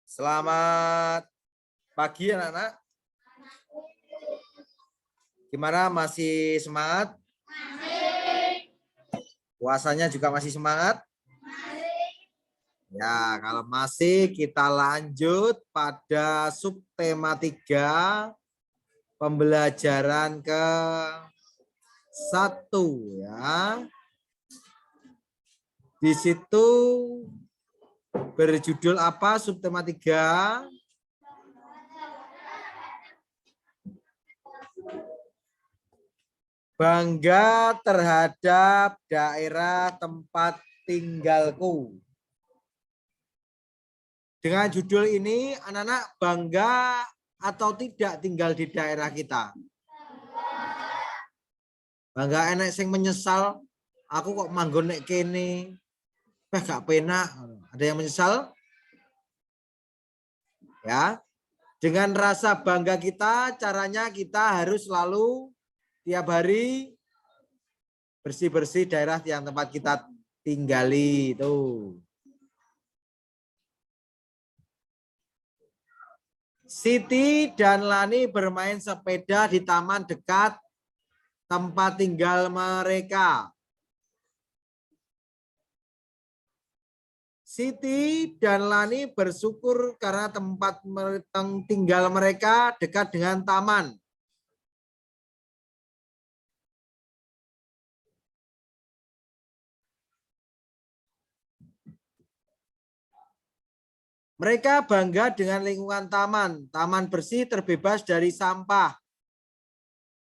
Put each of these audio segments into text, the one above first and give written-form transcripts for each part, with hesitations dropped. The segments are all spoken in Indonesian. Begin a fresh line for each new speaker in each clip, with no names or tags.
Selamat pagi anak-anak. Gimana, masih semangat? Puasanya juga masih semangat? Ya, kalau masih kita lanjut pada subtema 3 pembelajaran ke 1 ya. Di situ berjudul apa subtema 3? Bangga terhadap daerah tempat tinggalku. Dengan judul ini, anak-anak bangga atau tidak tinggal di daerah kita? Bangga enek sing menyesal, aku kok manggon nek kene, gak penak. Ada yang menyesal? Ya. Dengan rasa bangga kita, caranya kita harus selalu tiap hari bersih-bersih daerah yang tempat kita tinggali itu. Siti dan Lani bermain sepeda di taman dekat tempat tinggal mereka. Siti dan Lani bersyukur karena tempat tinggal mereka dekat dengan taman. Mereka bangga dengan lingkungan taman. Taman bersih, terbebas dari sampah.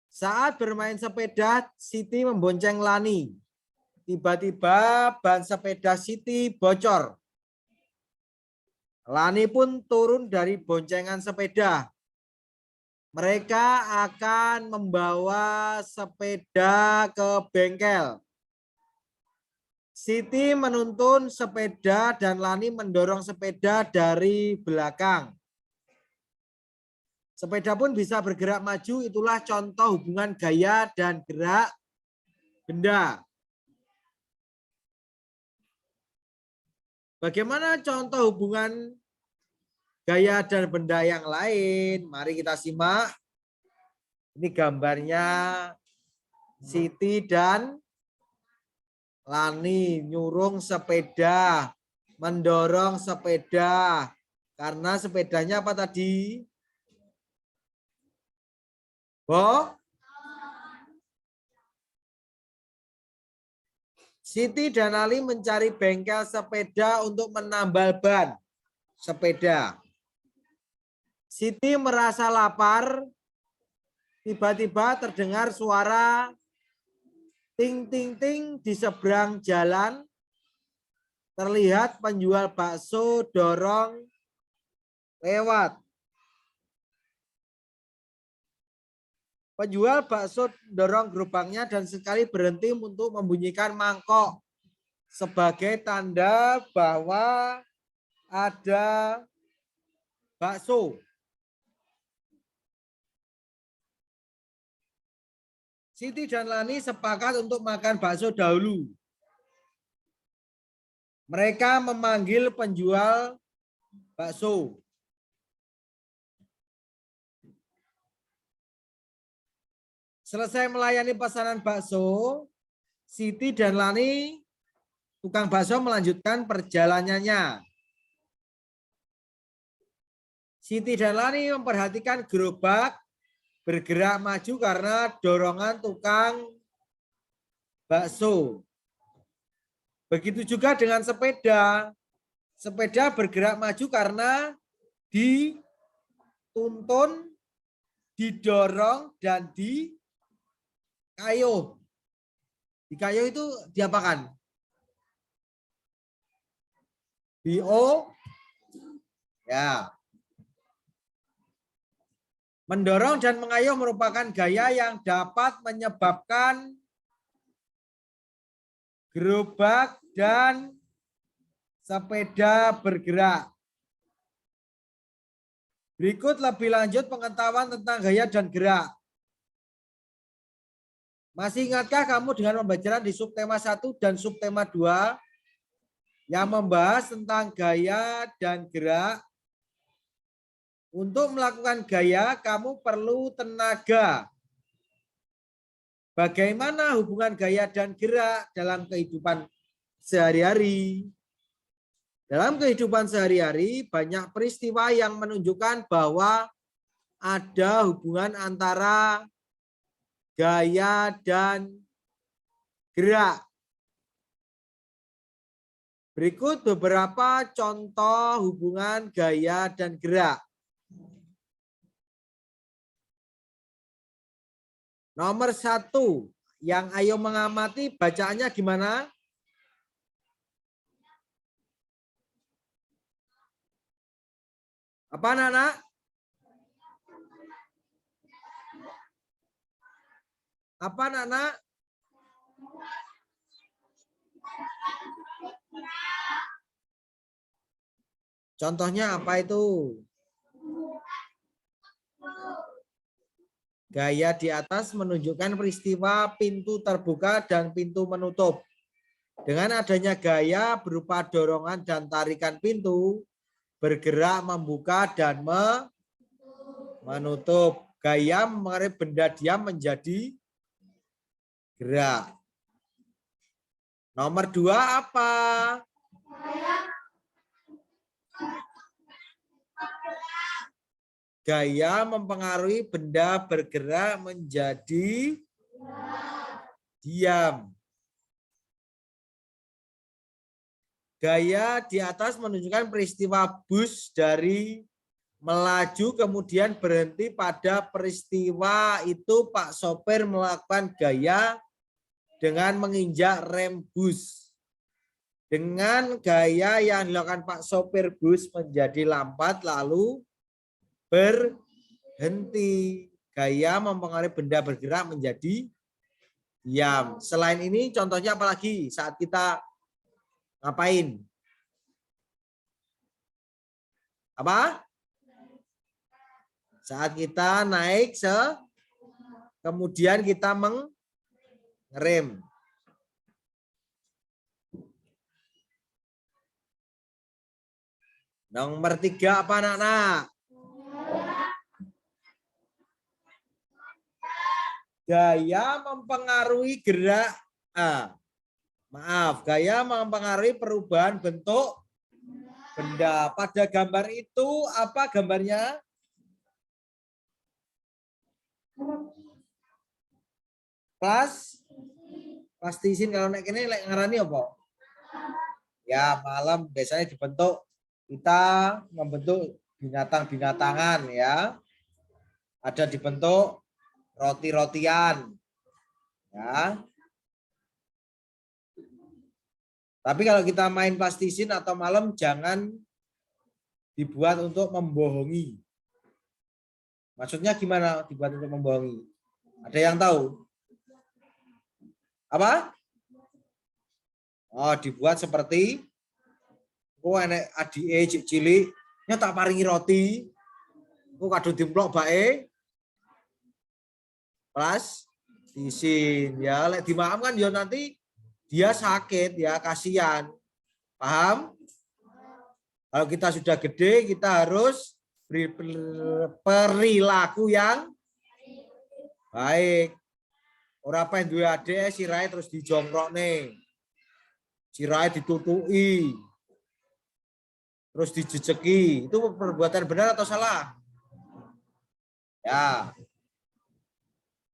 Saat bermain sepeda, Siti membonceng Lani. Tiba-tiba ban sepeda Siti bocor. Lani pun turun dari boncengan sepeda. Mereka akan membawa sepeda ke bengkel. Siti menuntun sepeda dan Lani mendorong sepeda dari belakang. Sepeda pun bisa bergerak maju, itulah contoh hubungan gaya dan gerak benda. Bagaimana contoh hubungan gaya dan benda yang lain? Mari kita simak. Ini gambarnya Siti dan Lani nyurung sepeda, mendorong sepeda. Karena sepedanya apa tadi? Siti dan Ali mencari bengkel sepeda untuk menambal ban sepeda. Siti merasa lapar. Tiba-tiba terdengar suara ting ting ting di seberang jalan. Terlihat penjual bakso dorong lewat. Penjual bakso dorong gerobaknya dan sekali berhenti untuk membunyikan mangkok sebagai tanda bahwa ada bakso. Siti dan Lani sepakat untuk makan bakso dahulu. Mereka memanggil penjual bakso. Selesai melayani pesanan bakso, Siti dan Lani, tukang bakso, melanjutkan perjalanannya. Siti dan Lani memperhatikan gerobak bergerak maju karena dorongan tukang bakso. Begitu juga dengan sepeda. Sepeda bergerak maju karena dituntun, didorong, dan dikayuh. Dikayuh itu diapakan? Ya. Mendorong dan mengayuh merupakan gaya yang dapat menyebabkan gerobak dan sepeda bergerak. Berikut lebih lanjut pengetahuan tentang gaya dan gerak. Masih ingatkah kamu dengan pembelajaran di subtema 1 dan subtema 2 yang membahas tentang gaya dan gerak? Untuk melakukan gaya, kamu perlu tenaga. Bagaimana hubungan gaya dan gerak dalam kehidupan sehari-hari? Dalam kehidupan sehari-hari, banyak peristiwa yang menunjukkan bahwa ada hubungan antara gaya dan gerak. Berikut beberapa contoh hubungan gaya dan gerak. Nomor 1, yang ayo mengamati bacaannya gimana? Apa anak-anak? Apa anak-anak? Contohnya apa itu? Gaya di atas menunjukkan peristiwa pintu terbuka dan pintu menutup. Dengan adanya gaya berupa dorongan dan tarikan pintu, bergerak membuka dan menutup. Gaya mempengaruhi benda diam menjadi gerak. Nomor 2 apa? Gaya mempengaruhi benda bergerak menjadi diam. Gaya di atas menunjukkan peristiwa bus dari melaju kemudian berhenti. Pada peristiwa itu Pak sopir melakukan gaya dengan menginjak rem bus. Dengan gaya yang dilakukan Pak sopir bus menjadi lambat lalu berhenti. Gaya mempengaruhi benda bergerak menjadi diam. Selain ini contohnya apalagi saat kita ngapain? Apa? Saat kita naik kemudian kita mengerem. Nomor 3 apa anak-anak? Gaya mempengaruhi gerak. Gaya mempengaruhi perubahan bentuk benda. Pada gambar itu apa gambarnya? Plastisin kalau naik ini ngarani apa? Ya, malam biasanya dibentuk, kita membentuk binatang-binatangan ya. Ada dibentuk roti-rotian. Ya. Tapi kalau kita main plastisin atau malam jangan dibuat untuk membohongi. Maksudnya gimana dibuat untuk membohongi? Ada yang tahu? Apa? Oh, dibuat seperti enek adike cilik nya tak paringi roti. Kado dimplok bae. Plastisin ya, lek dimaam kan ya nanti dia sakit ya, kasihan. Paham? Kalau kita sudah gede kita harus beri perilaku yang baik. Ora pengen duwe adek sirahe terus dijongkrokne. Sirahe ditutui. Terus dijejeki. Itu perbuatan benar atau salah? Ya.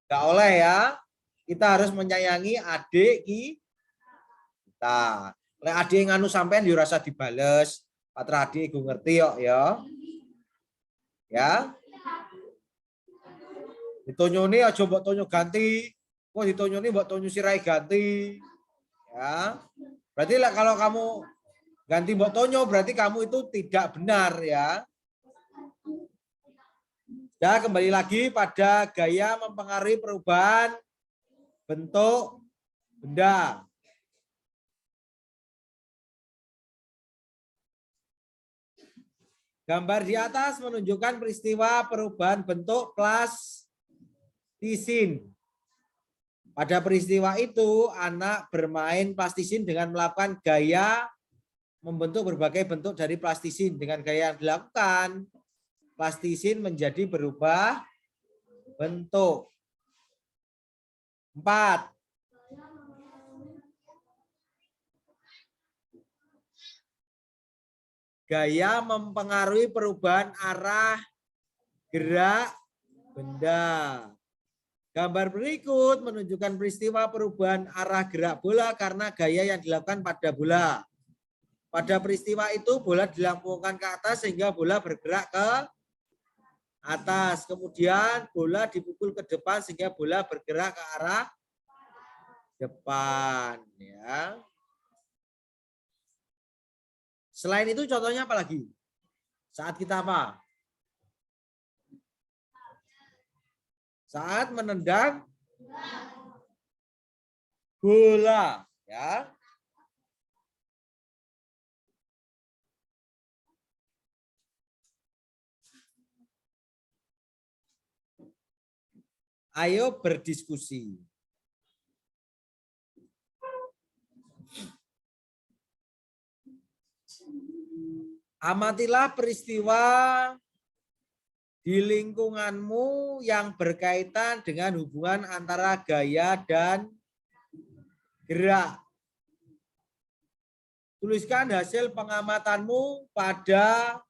Enggak oleh ya. Kita harus menyayangi adik kita. Lek adik nganu sampean yo rasa dibales. Patra adik gue ngerti kok ya. Ya. Ditonyoni aja mbok tonyo ganti. Kok ditonyoni mbok tonyo sirahe ganti. Ya. Berarti kalau kamu ganti mbok tonyo berarti kamu itu tidak benar ya. Ya, kembali lagi pada gaya mempengaruhi perubahan bentuk benda. Gambar di atas menunjukkan peristiwa perubahan bentuk plastisin. Pada peristiwa itu, anak bermain plastisin dengan melakukan gaya membentuk berbagai bentuk dari plastisin. Dengan gaya yang dilakukan, plastisin menjadi berubah bentuk. 4. Gaya mempengaruhi perubahan arah gerak benda. Gambar berikut menunjukkan peristiwa perubahan arah gerak bola karena gaya yang dilakukan pada bola. Pada peristiwa itu bola dilambungkan ke atas sehingga bola bergerak ke atas. Kemudian bola dipukul ke depan sehingga bola bergerak ke arah depan. Ya. Selain itu contohnya apa lagi? Saat kita apa? Saat menendang bola, ya. Ayo berdiskusi. Amatilah peristiwa di lingkunganmu yang berkaitan dengan hubungan antara gaya dan gerak. Tuliskan hasil pengamatanmu pada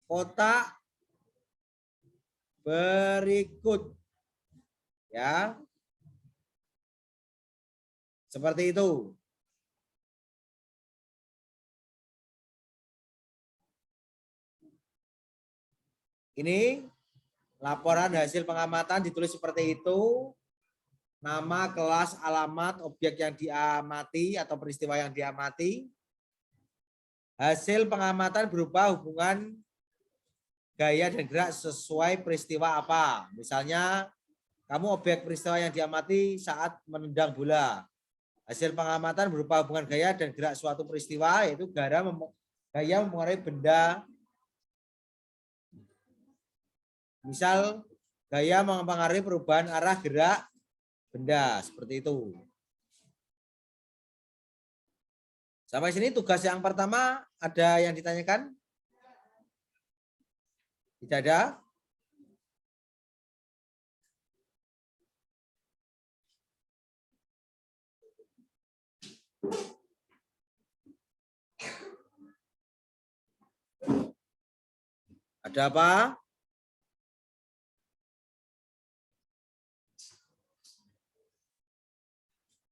kotak berikut. Ya. Seperti itu. Ini laporan hasil pengamatan ditulis seperti itu. Nama, kelas, alamat, objek yang diamati atau peristiwa yang diamati. Hasil pengamatan berupa hubungan gaya dan gerak sesuai peristiwa apa. Misalnya, kamu objek peristiwa yang diamati saat menendang bola. Hasil pengamatan berupa hubungan gaya dan gerak suatu peristiwa, yaitu gaya mempengaruhi benda. Misal, gaya mempengaruhi perubahan arah gerak benda, seperti itu. Sampai sini tugas yang pertama, ada yang ditanyakan? Tidak ada? Ada apa?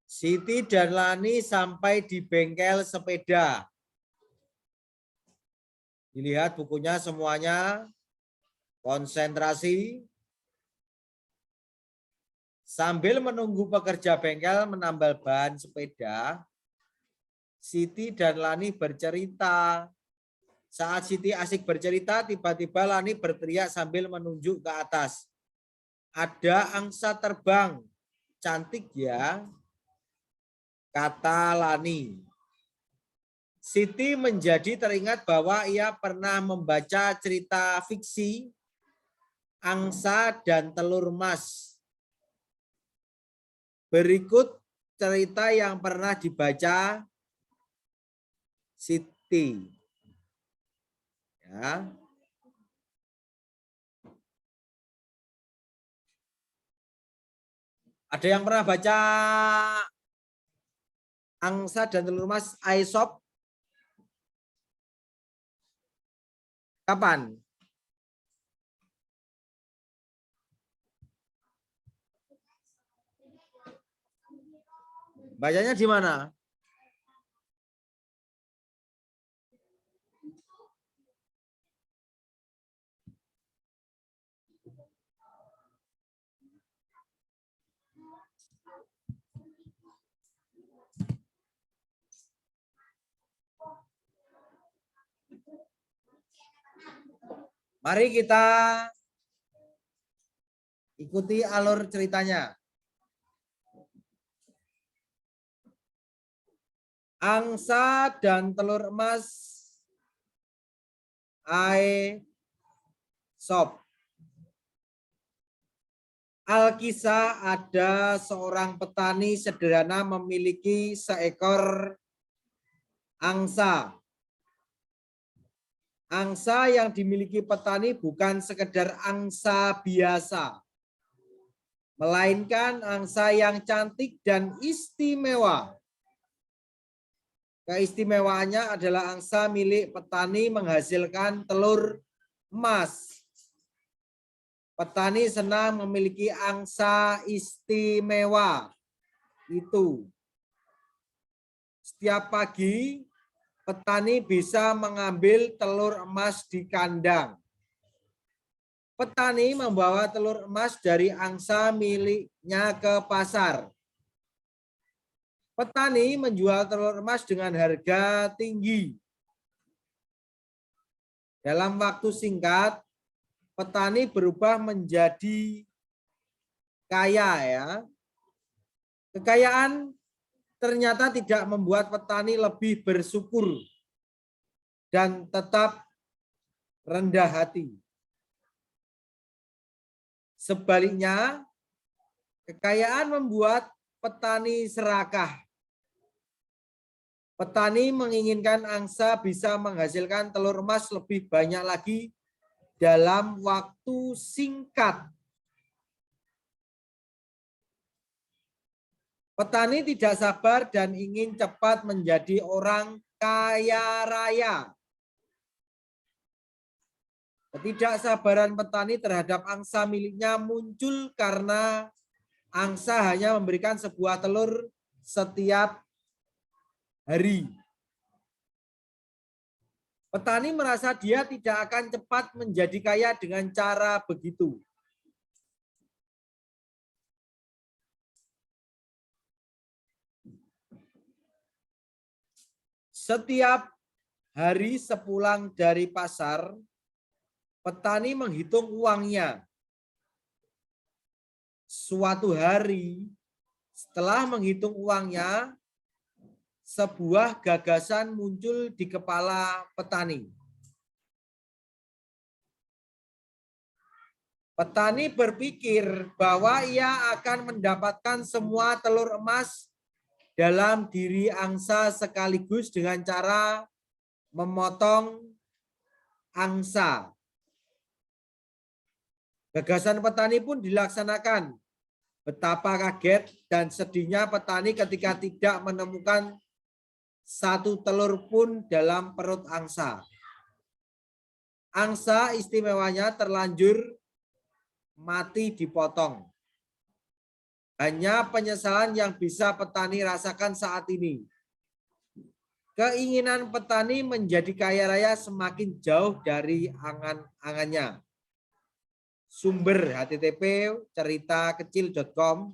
Siti dan Lani sampai di bengkel sepeda. Dilihat bukunya semuanya. Konsentrasi. Sambil menunggu pekerja bengkel menambal ban sepeda, Siti dan Lani bercerita. Saat Siti asik bercerita, tiba-tiba Lani berteriak sambil menunjuk ke atas. Ada angsa terbang. Cantik ya, kata Lani. Siti menjadi teringat bahwa ia pernah membaca cerita fiksi Angsa dan Telur Emas. Berikut cerita yang pernah dibaca Siti. Ya. Ada yang pernah baca Angsa dan Telur Emas Aesop? Kapan? Bacanya di mana? Mari kita ikuti alur ceritanya. Angsa dan Telur Emas Aesop. Alkisah ada seorang petani sederhana memiliki seekor angsa. Angsa yang dimiliki petani bukan sekedar angsa biasa, melainkan angsa yang cantik dan istimewa. Keistimewaannya adalah angsa milik petani menghasilkan telur emas. Petani senang memiliki angsa istimewa. Itu. Setiap pagi, petani bisa mengambil telur emas di kandang. Petani membawa telur emas dari angsa miliknya ke pasar. Petani menjual telur emas dengan harga tinggi. Dalam waktu singkat, petani berubah menjadi kaya ya. Kekayaan ternyata tidak membuat petani lebih bersyukur dan tetap rendah hati. Sebaliknya, kekayaan membuat petani serakah. Petani menginginkan angsa bisa menghasilkan telur emas lebih banyak lagi dalam waktu singkat. Petani tidak sabar dan ingin cepat menjadi orang kaya raya. Ketidaksabaran petani terhadap angsa miliknya muncul karena angsa hanya memberikan sebuah telur setiap hari. Petani merasa dia tidak akan cepat menjadi kaya dengan cara begitu. Setiap hari sepulang dari pasar, petani menghitung uangnya. Suatu hari, setelah menghitung uangnya, sebuah gagasan muncul di kepala petani. Petani berpikir bahwa ia akan mendapatkan semua telur emas dalam diri angsa sekaligus dengan cara memotong angsa. Gagasan petani pun dilaksanakan. Betapa kaget dan sedihnya petani ketika tidak menemukan satu telur pun dalam perut angsa. Angsa istimewanya terlanjur mati dipotong. Hanya penyesalan yang bisa petani rasakan saat ini. Keinginan petani menjadi kaya raya semakin jauh dari angan-angannya. Sumber http ceritakecil.com,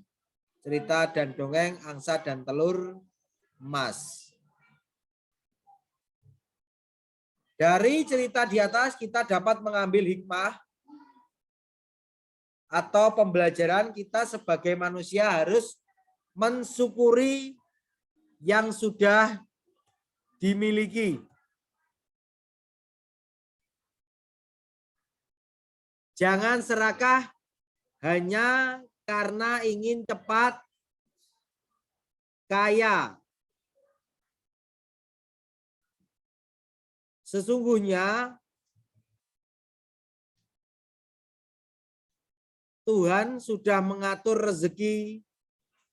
cerita dan dongeng angsa dan telur emas. Dari cerita di atas kita dapat mengambil hikmah atau pembelajaran kita sebagai manusia harus mensyukuri yang sudah dimiliki. Jangan serakah hanya karena ingin cepat kaya. Sesungguhnya Tuhan sudah mengatur rezeki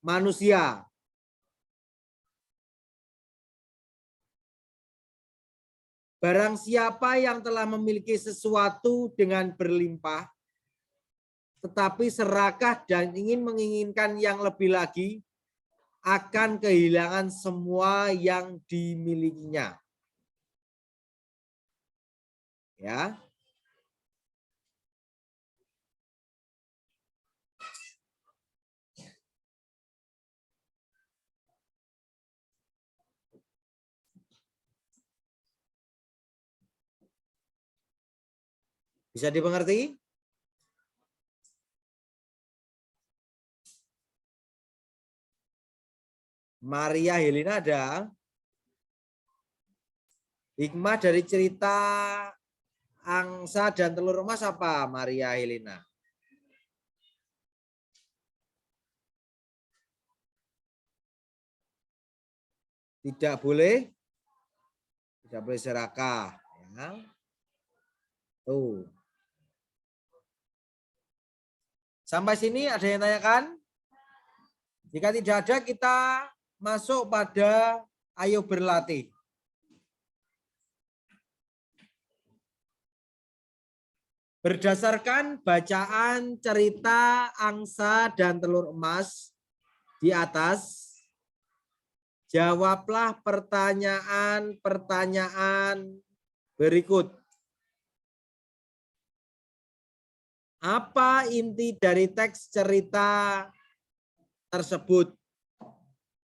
manusia. Barang siapa yang telah memiliki sesuatu dengan berlimpah, tetapi serakah dan menginginkan yang lebih lagi, akan kehilangan semua yang dimilikinya. Ya. Bisa dimengerti? Maria Helena ada. Hikmah dari cerita angsa dan telur emas apa, Maria Helena? Tidak boleh serakah. Ya. Tuh. Sampai sini ada yang tanyakan? Jika tidak ada, kita masuk pada ayo berlatih. Berdasarkan bacaan cerita angsa dan telur emas di atas, jawablah pertanyaan-pertanyaan berikut. Apa inti dari teks cerita tersebut?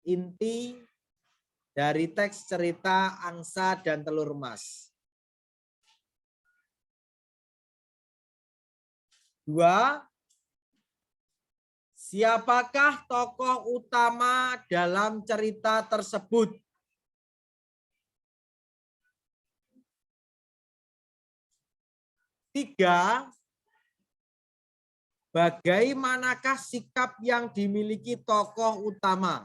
Inti dari teks cerita angsa dan telur emas. 2. Siapakah tokoh utama dalam cerita tersebut? 3. Bagaimanakah sikap yang dimiliki tokoh utama?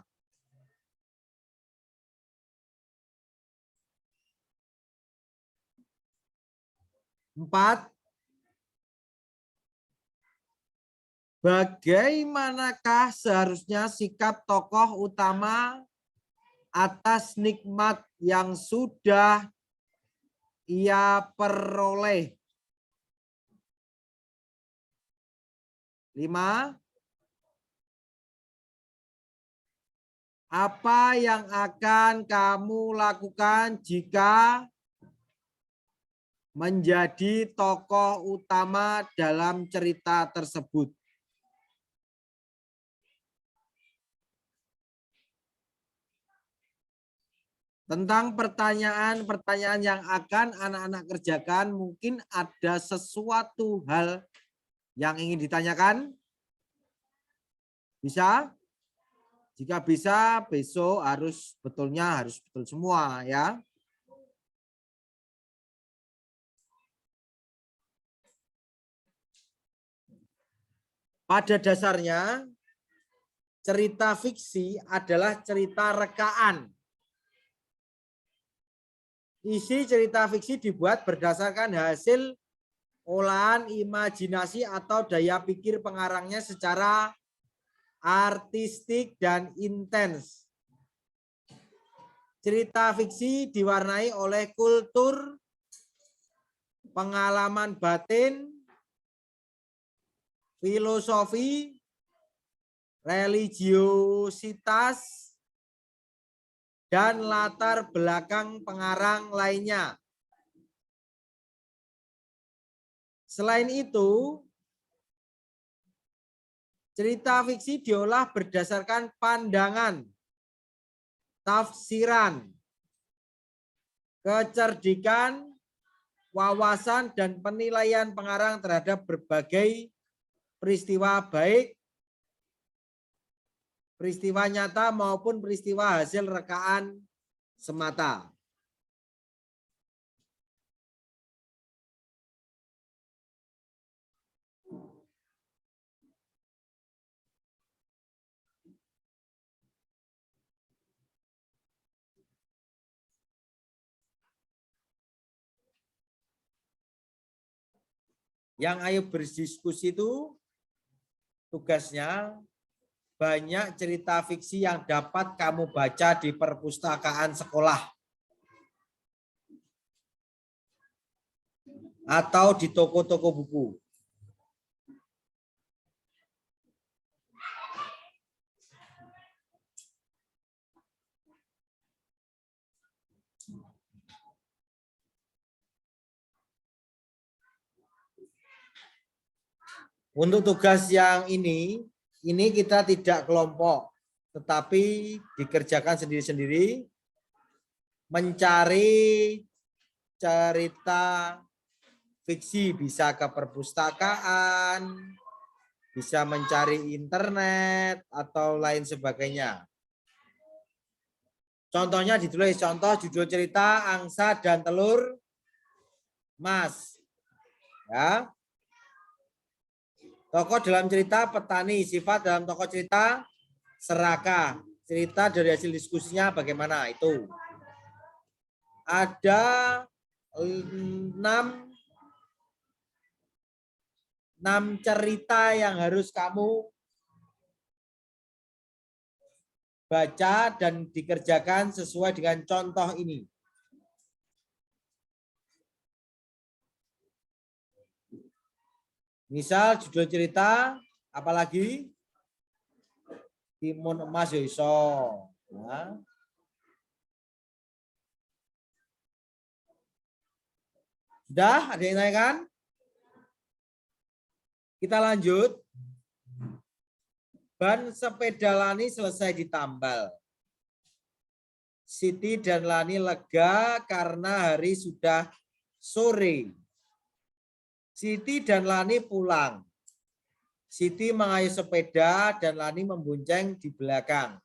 4. Bagaimanakah seharusnya sikap tokoh utama atas nikmat yang sudah ia peroleh? 5. Apa yang akan kamu lakukan jika menjadi tokoh utama dalam cerita tersebut? Tentang pertanyaan-pertanyaan yang akan anak-anak kerjakan, mungkin ada sesuatu hal yang ingin ditanyakan? Bisa? Jika bisa, besok harus betul semua ya. Pada dasarnya, cerita fiksi adalah cerita rekaan. Isi cerita fiksi dibuat berdasarkan hasil olahan imajinasi atau daya pikir pengarangnya secara artistik dan intens. Cerita fiksi diwarnai oleh kultur, pengalaman batin, filosofi, religiositas, dan latar belakang pengarang lainnya. Selain itu, cerita fiksi diolah berdasarkan pandangan, tafsiran, kecerdikan, wawasan, dan penilaian pengarang terhadap berbagai peristiwa, baik peristiwa nyata maupun peristiwa hasil rekaan semata. Yang ayo berdiskusi itu tugasnya banyak cerita fiksi yang dapat kamu baca di perpustakaan sekolah atau di toko-toko buku. Untuk tugas yang ini kita tidak kelompok, tetapi dikerjakan sendiri-sendiri, mencari cerita fiksi, bisa ke perpustakaan, bisa mencari internet, atau lain sebagainya. Contohnya ditulis, contoh judul cerita Angsa dan Telur Emas. Ya. Tokoh dalam cerita petani, sifat dalam tokoh cerita serakah. Cerita dari hasil diskusinya bagaimana itu. Ada 6 6 cerita yang harus kamu baca dan dikerjakan sesuai dengan contoh ini. Misal judul cerita, apalagi Timun Emas ya iso. Ya. Sudah, ada yang tanyakan? Kita lanjut. Ban sepeda Lani selesai ditambal. Siti dan Lani lega karena hari sudah sore. Siti dan Lani pulang. Siti mengayuh sepeda dan Lani membonceng di belakang.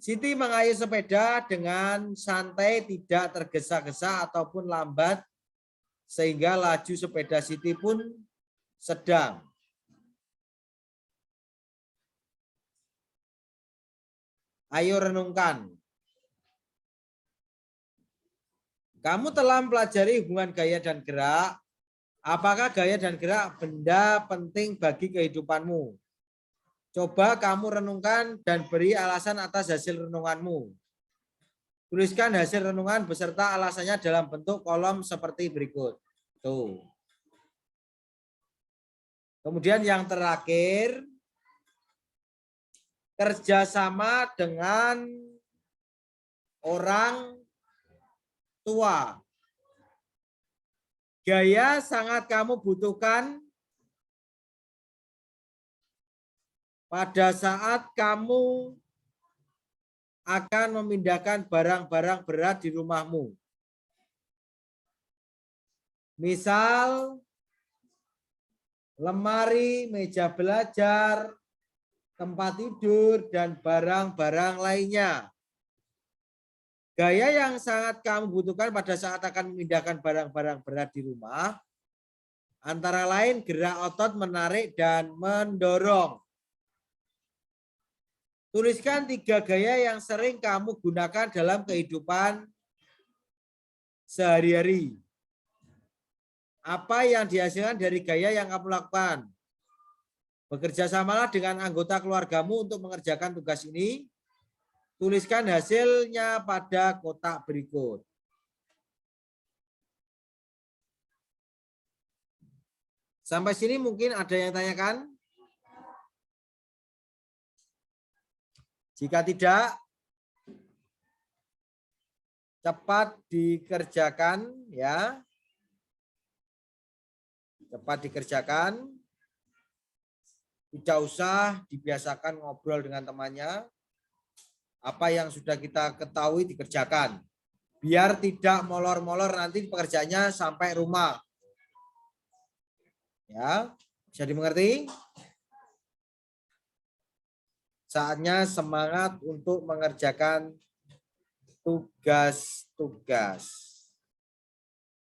Siti mengayuh sepeda dengan santai, tidak tergesa-gesa ataupun lambat, sehingga laju sepeda Siti pun sedang. Ayo renungkan. Kamu telah mempelajari hubungan gaya dan gerak. Apakah gaya dan gerak benda penting bagi kehidupanmu? Coba kamu renungkan dan beri alasan atas hasil renunganmu. Tuliskan hasil renungan beserta alasannya dalam bentuk kolom seperti berikut. Tuh. Kemudian yang terakhir, kerjasama dengan orang tua. Gaya sangat kamu butuhkan pada saat kamu akan memindahkan barang-barang berat di rumahmu. Misal, lemari, meja belajar, tempat tidur, dan barang-barang lainnya. Gaya yang sangat kamu butuhkan pada saat akan memindahkan barang-barang berat di rumah, antara lain gerak otot, menarik, dan mendorong. Tuliskan 3 gaya yang sering kamu gunakan dalam kehidupan sehari-hari. Apa yang dihasilkan dari gaya yang kamu lakukan? Bekerja samalah dengan anggota keluargamu untuk mengerjakan tugas ini. Tuliskan hasilnya pada kotak berikut. Sampai sini mungkin ada yang tanyakan? Jika tidak, cepat dikerjakan ya. Cepat dikerjakan. Tidak usah dibiasakan ngobrol dengan temannya. Apa yang sudah kita ketahui dikerjakan. Biar tidak molor-molor nanti pekerjaannya sampai rumah. Ya, bisa dimengerti? Saatnya semangat untuk mengerjakan tugas-tugas.